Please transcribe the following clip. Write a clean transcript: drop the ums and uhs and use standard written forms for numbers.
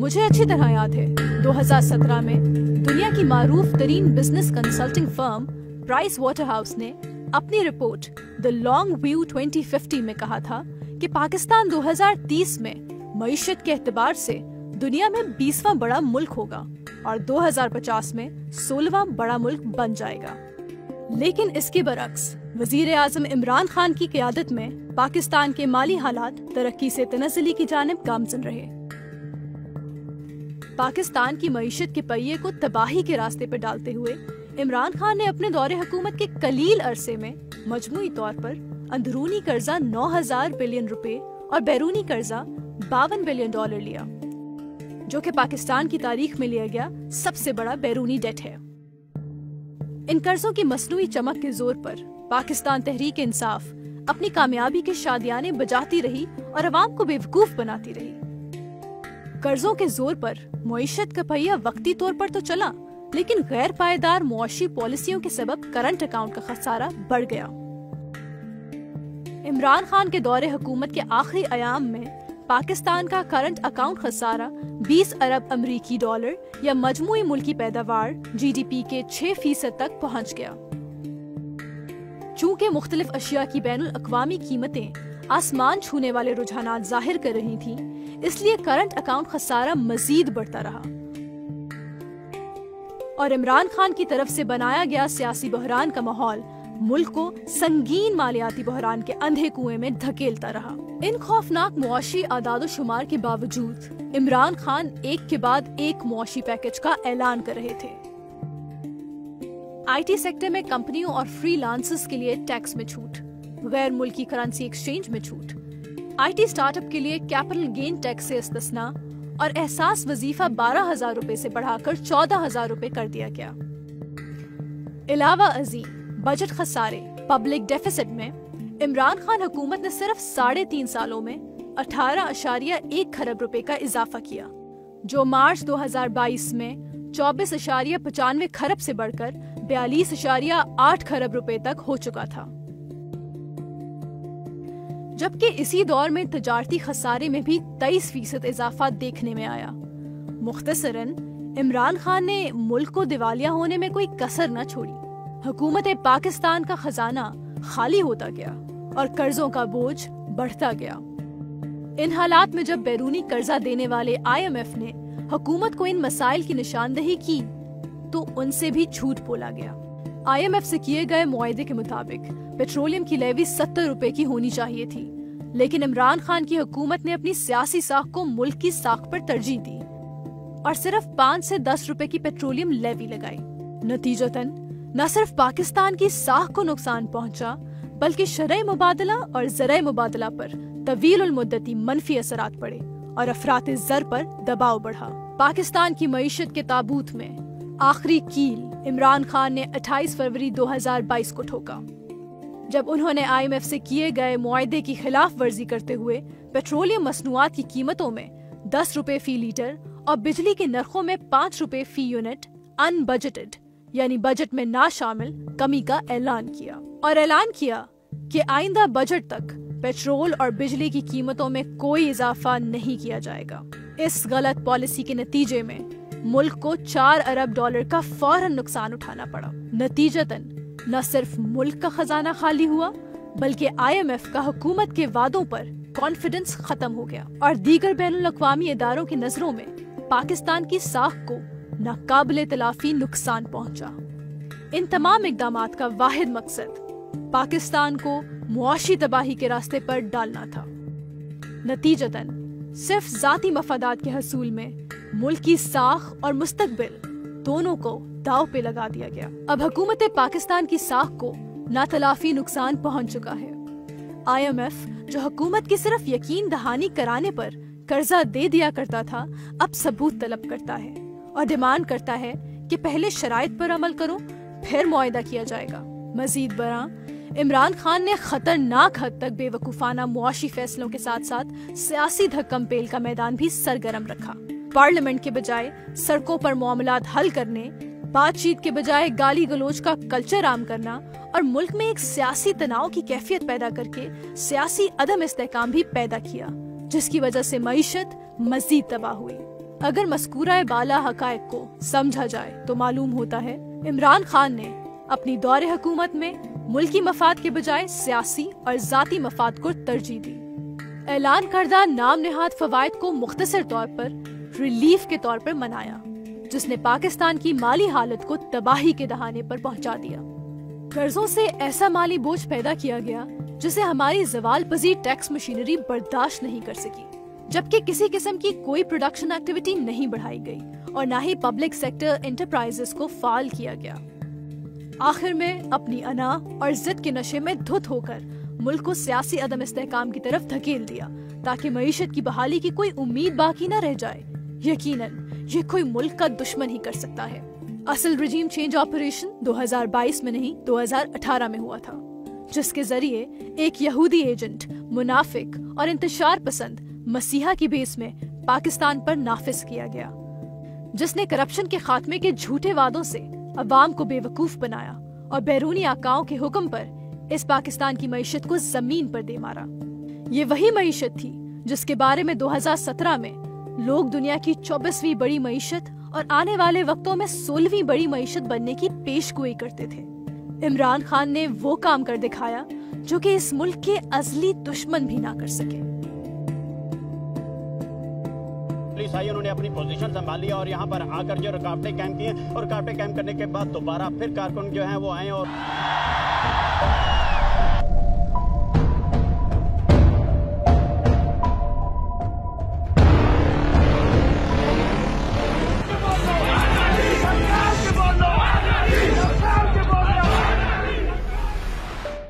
मुझे अच्छी तरह याद है 2017 में दुनिया की मारूफ तरीन business consulting firm price Waterhouse ने अपनी रिपोर्ट द लॉन्ग व्यू 2050 में कहा था कि पाकिस्तान 2030 में मईशत के एतबार से दुनिया में 20वां बड़ा मुल्क होगा और 2050 में 16वां बड़ा मुल्क बन जाएगा। लेकिन इसके बरक्स वजीर आजम इमरान खान की क़यादत में पाकिस्तान के माली हालात तरक्की से तनज़्ज़ुली की जानिब गामज़न रहे। पाकिस्तान की मईशत के पहिए को तबाही के रास्ते पर डालते हुए इमरान खान ने अपने दौरे हुकूमत के कलील अरसे में मजमूई तौर पर अंदरूनी कर्जा 9000 बिलियन रुपए और बैरूनी कर्जा 52 बिलियन डॉलर लिया, जो कि पाकिस्तान की तारीख में लिया गया सबसे बड़ा बैरूनी डेट है। इन कर्जों की मसनूई चमक के जोर पर पाकिस्तान तहरीक इंसाफ अपनी कामयाबी के शादियाने बजाती रही और अवाम को बेवकूफ बनाती रही। कर्जों के जोर पर मईशत का पहिया वक्ती तौर पर तो चला, लेकिन गैर पायदार मुआशी पॉलिसियों के सबब करंट अकाउंट का खसारा बढ़ गया। इमरान खान के दौरे हुकूमत के आखिरी अयाम में पाकिस्तान का करंट अकाउंट खसारा 20 अरब अमरीकी डॉलर या मजमूई मुल्की पैदावार GDP के 6% तक पहुंच गया। चूँकि मुख्तलिफ अशिया की बैनुल अक़वामी कीमतें आसमान छूने वाले रुझानात जाहिर कर रही थीं, इसलिए करंट अकाउंट खसारा मजीद बढ़ता रहा और इमरान खान की तरफ से बनाया गया सियासी बहरान का माहौल मुल्क को संगीन मालियाती बहरान के अंधे कुएं में धकेलता रहा। इन खौफनाक मुआशी आदाद शुमार के बावजूद इमरान खान एक के बाद एक मुआशी पैकेज का ऐलान कर रहे थे। IT सेक्टर में कंपनियों और फ्रीलांसर्स के लिए टैक्स में छूट, गैर मुल्की करेंसी एक्सचेंज में छूट, IT स्टार्टअप के लिए कैपिटल गेन टैक्स से इस्तिस्ना और एहसास वजीफा 12,000 रुपए से बढ़ाकर 14,000 रुपए कर दिया गया। इलावा अजीम बजट खसारे पब्लिक डेफिसिट में इमरान खान हुकूमत ने सिर्फ 3.5 सालों में 18.1 खरब रुपए का इजाफा किया, जो मार्च 2022 में 24.95 खरब से बढ़कर 42.8 खरब रुपए तक हो चुका था। जबकि इसी दौर में तजारती खसारे में भी 23% इजाफा देखने में आया। मुख्तसरन इमरान खान ने मुल्क को दिवालिया होने में कोई कसर न छोड़ी। हुकूमत पाकिस्तान का खजाना खाली होता गया और कर्जों का बोझ बढ़ता गया। इन हालात में जब बैरूनी कर्जा देने वाले IMF ने हुकूमत को इन मसाइल की निशानदही की, तो उनसे भी झूठ बोला गया। IMF से किए गए मुआहदे के मुताबिक पेट्रोलियम की लेवी 70 रुपए की होनी चाहिए थी, लेकिन इमरान खान की हुकूमत ने अपनी सियासी साख को मुल्क की साख पर तरजीह दी और सिर्फ 5 से 10 रुपए की पेट्रोलियम लेवी लगाई। नतीजतन न सिर्फ पाकिस्तान की साख को नुकसान पहुंचा, बल्कि शरई मुबादला और ज़राए मुबादला पर तवील मुद्दती मनफी असरात पड़े और अफरात ज़र पर दबाव बढ़ा। पाकिस्तान की मईशत के ताबूत में आखिरी कील इमरान खान ने 28 फरवरी 2022 को ठोका, जब उन्होंने IMF से किए गए मुआहदे की खिलाफ वर्जी करते हुए पेट्रोलियम मसनूआत की कीमतों में 10 रुपए फी लीटर और बिजली के नरखों में 5 रुपए फी यूनिट अनबजटेड यानी बजट में ना शामिल कमी का ऐलान किया और ऐलान किया कि आइंदा बजट तक पेट्रोल और बिजली की कीमतों में कोई इजाफा नहीं किया जाएगा। इस गलत पॉलिसी के नतीजे में मुल्क को 4 अरब डॉलर का फौरन नुकसान उठाना पड़ा। नतीजतन न सिर्फ मुल्क का खजाना खाली हुआ, बल्कि IMF का हुकूमत के वादों पर कॉन्फिडेंस खत्म हो गया और दीगर बैनुल अक़वामी इदारों की नजरों में पाकिस्तान की साख को नाकाबिले तलाफी नुकसान पहुंचा। इन तमाम इक़दामात का वाहिद मकसद पाकिस्तान को मुआशी तबाही के रास्ते पर डालना था। नतीजतन सिर्फ जाती मफादात के हसूल में मुल्क की साख और मुस्तकबिल दोनों को दाव पे लगा दिया गया। अब हुकूमत पाकिस्तान की साख को नातलाफी नुकसान पहुंच चुका है। IMF जो हुकूमत की सिर्फ यकीन दहानी कराने पर कर्जा दे दिया करता था, अब सबूत तलब करता है और डिमांड करता है कि पहले शराइत पर अमल करो, फिर मुआहदा किया जाएगा। मजीद बरा इमरान खान ने खतरनाक हद तक बेवकूफाना मुआशी फैसलों के साथ साथ सियासी धक्कम पेल का मैदान भी सरगर्म रखा। पार्लियामेंट के बजाय सड़कों पर मामलात हल करने, बातचीत के बजाय गाली गलोच का कल्चर आम करना और मुल्क में एक सियासी तनाव की कैफियत पैदा करके सियासी अदम इस्तेहकाम भी पैदा किया, जिसकी वजह से मईशत मजीद तबाह हुई। अगर मस्कूरा बाला हकायक को समझा जाए तो मालूम होता है इमरान खान ने अपनी दौरे हुकूमत में मुल्की मफाद के बजाय सियासी और जाती मफाद को तरजीह दी। ऐलान करदा नाम नेहाद फवायद को मुख्तसर तौर पर रिलीफ के तौर पर मनाया, जिसने पाकिस्तान की माली हालत को तबाही के दहाने पर पहुंचा दिया। कर्जों से ऐसा माली बोझ पैदा किया गया जिसे हमारी ज़वाल पजीर टैक्स मशीनरी बर्दाश्त नहीं कर सकी, जबकि किसी किस्म की कोई प्रोडक्शन एक्टिविटी नहीं बढ़ाई गई और न ही पब्लिक सेक्टर एंटरप्राइजेस को फाल किया गया। आखिर में अपनी अना और जिद के नशे में धुत होकर मुल्क को सियासी अदम इस्तेहकाम की तरफ धकेल दिया ताकि मईशत की बहाली की कोई उम्मीद बाकी न रह जाए। यकीनन ये कोई मुल्क का दुश्मन ही कर सकता है। असल रजीम चेंज ऑपरेशन 2022 में नहीं 2018 में हुआ था, जिसके जरिए एक यहूदी एजेंट मुनाफिक और इंतशार पसंद मसीहा की बेस में पाकिस्तान पर नाफिज किया गया, जिसने करप्शन के खात्मे के झूठे वादों से अवाम को बेवकूफ बनाया और बैरूनी आकाओं के हुक्म पर इस पाकिस्तान की मईशत को जमीन पर दे मारा। ये वही मईशत थी जिसके बारे में 2017 में लोग दुनिया की 24वीं बड़ी मईशत और आने वाले वक्तों में 16वीं बड़ी मईशत बनने की पेशगोई करते थे। इमरान खान ने वो काम कर दिखाया जो कि इस मुल्क के अजली दुश्मन भी ना कर सके। पुलिस आई, उन्होंने अपनी पोजीशन संभाल लिया और यहाँ पर आकर जो रुकावटें कैंप की हैं और रुकावटें कैंप करने के बाद दोबारा फिर कारकुन जो हैं वो आए और